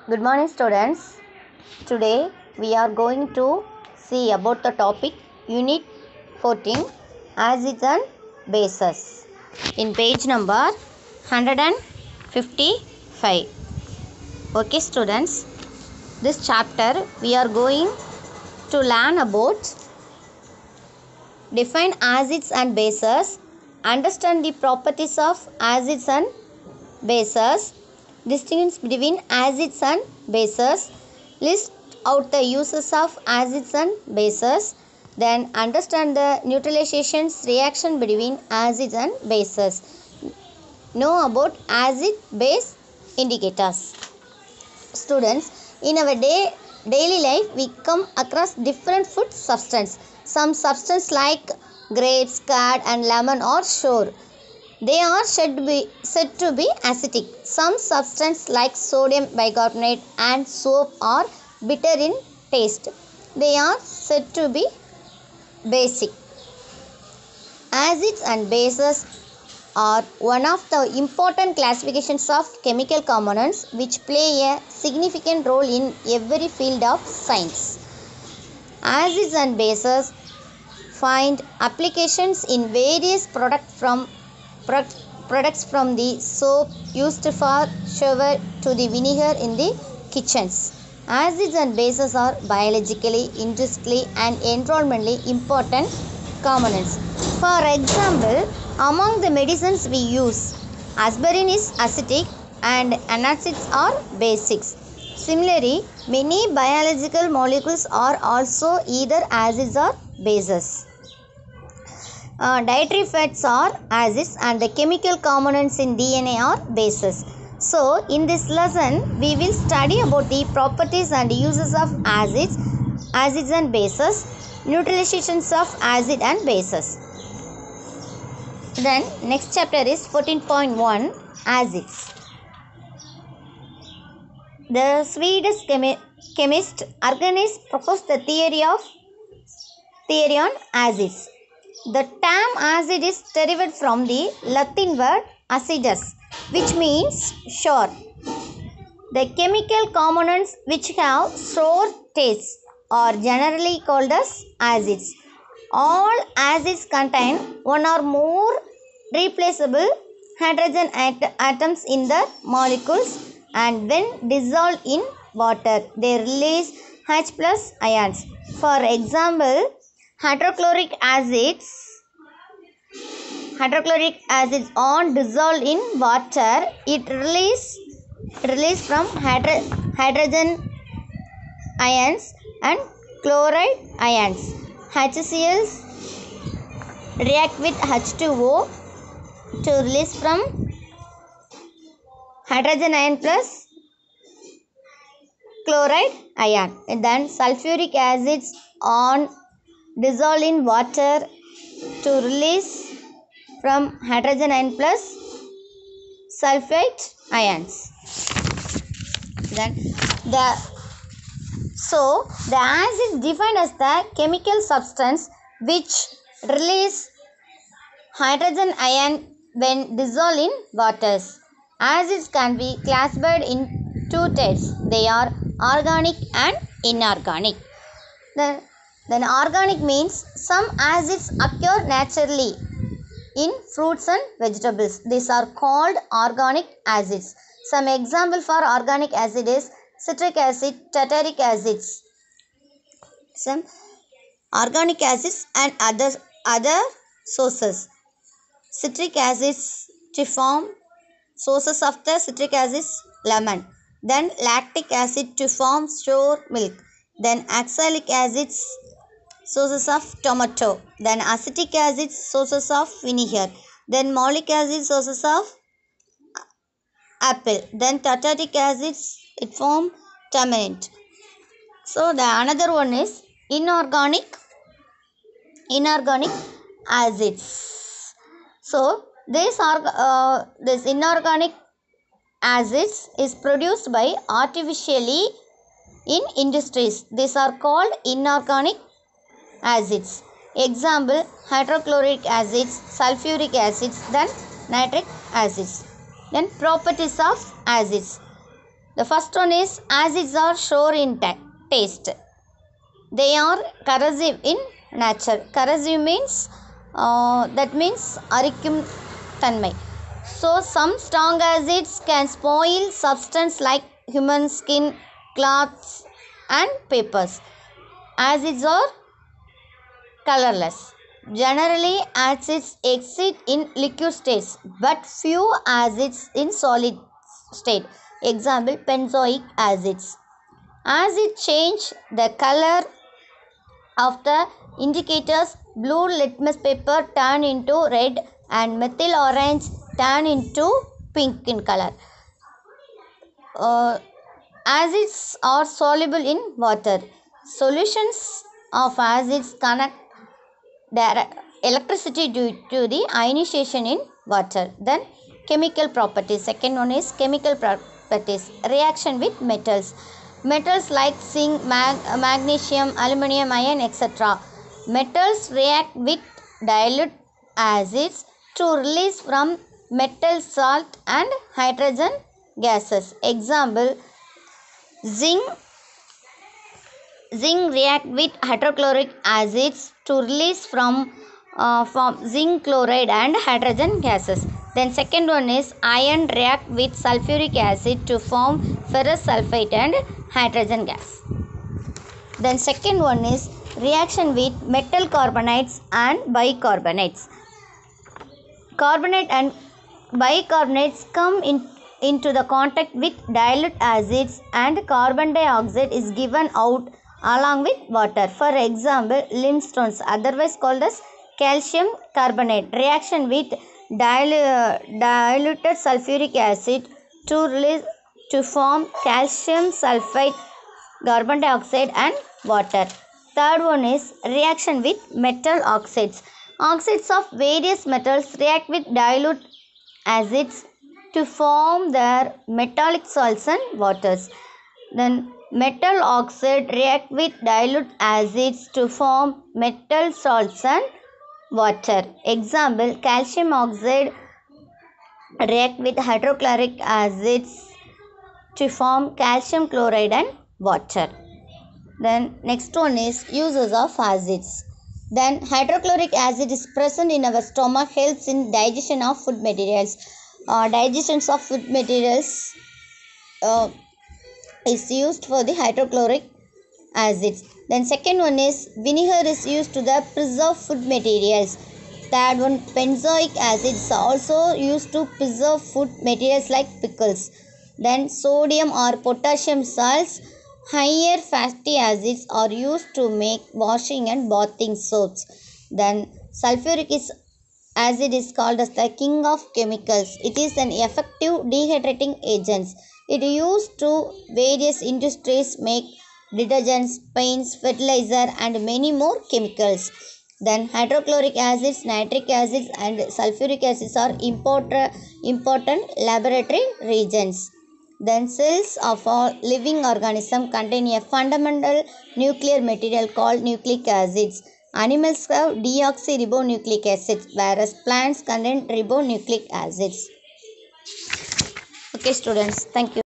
Good morning, students. Today we are going to see about the topic Unit 14 Acids and Bases in page number 155. Okay, students, this chapter we are going to learn about define acids and bases, understand the properties of acids and bases, distinguish between acids and bases, list out the uses of acids and bases, then understand the neutralization reaction between acids and bases. Know about acid base indicators. Students, in our daily life we come across different food substance. Some substance like grapes, curd and lemon are sure. They are said to be acidic. Some substances like sodium bicarbonate and soap are bitter in taste. They are said to be basic. Acids and bases are one of the important classifications of chemical components which play a significant role in every field of science. Acids and bases find applications in various products from the soap used for shower to the vinegar in the kitchens. Acids and bases are biologically, industrially and environmentally important components. For example, among the medicines we use, aspirin is acidic and antacids are basics. Similarly, many biological molecules are also either acids or bases. Dietary fats are acids and the chemical components in DNA are bases. So, in this lesson, we will study about the properties and uses of acids and bases, neutralizations of acid and bases. Then, next chapter is 14.1 Acids. The Swedish chemist Arrhenius proposed the theory on acids. The term acid is derived from the Latin word acidus, which means sour. The chemical components which have sour taste are generally called as acids. All acids contain one or more replaceable hydrogen atoms in their molecules, and when dissolved in water, they release H plus ions. For example, hydrochloric acids on dissolved in water, it release from hydrogen ions and chloride ions. HCl react with H2O to release from hydrogen ion plus chloride ion. And then sulfuric acids on dissolved in water to release from hydrogen ion plus sulfate ions. Then the acid is defined as the chemical substance which release hydrogen ion when dissolved in waters. Acids can be classified in two types. They are organic and inorganic. Then organic means some acids occur naturally in fruits and vegetables. These are called organic acids. Some example for organic acid is citric acid, tartaric acids. Some organic acids and other sources. Citric acids to form sources of the citric acid lemon. Then lactic acid to form sour milk. Then oxalic acids sources of tomato. Then acetic acid sources of vinegar. Then malic acid sources of apple. Then tartaric acids it form tamarind. So the another one is inorganic acids. So this inorganic acids is produced by artificially in industries. These are called inorganic acids. Example, hydrochloric acids, sulfuric acids, then nitric acids. Then properties of acids. The first one is acids are sour in taste. They are corrosive in nature. Corrosive means that means arikum tanmai. So some strong acids can spoil substance like human skin, cloths and papers. Acids are colorless. Generally, acids exist in liquid states, but few acids in solid state. Example, benzoic acids. Acids change the color of the indicators. Blue litmus paper turn into red and methyl orange turn into pink in color. Acids are soluble in water. Solutions of acids connect electricity due to the ionization in water. Then chemical properties. Second one is chemical properties. Reaction with metals. Metals like zinc, magnesium, aluminum, iron, etc. Metals react with dilute acids to release from metal salt and hydrogen gases. Example, zinc react with hydrochloric acids to release from zinc chloride and hydrogen gases. Then second one is iron react with sulfuric acid to form ferrous sulfate and hydrogen gas. Then second one is reaction with metal carbonates and bicarbonates. Carbonate and bicarbonates come into the contact with dilute acids and carbon dioxide is given out along with water. For example, limestone, otherwise called as calcium carbonate, reaction with diluted sulfuric acid to form calcium sulfide, carbon dioxide and water. Third one is reaction with metal oxides. Oxides of various metals react with dilute acids to form their metallic salts and waters. Then metal oxide react with dilute acids to form metal salts and water. Example, calcium oxide react with hydrochloric acids to form calcium chloride and water. Then next one is uses of acids. Then hydrochloric acid is present in our stomach, helps in digestion of food materials. Digestions of food materials is used for the hydrochloric acids. Then second one is vinegar is used to the preserve food materials. Third one, benzoic acid is also used to preserve food materials like pickles. Then sodium or potassium salts, higher fatty acids are used to make washing and bathing soaps. Then sulfuric acid is called as the king of chemicals. It is an effective dehydrating agent. It is used to various industries make detergents, paints, fertilizer and many more chemicals. Then hydrochloric acids, nitric acids and sulfuric acids are important laboratory reagents. Then cells of all living organisms contain a fundamental nuclear material called nucleic acids. Animals have deoxyribonucleic acids, whereas plants contain ribonucleic acids. Okay students, thank you.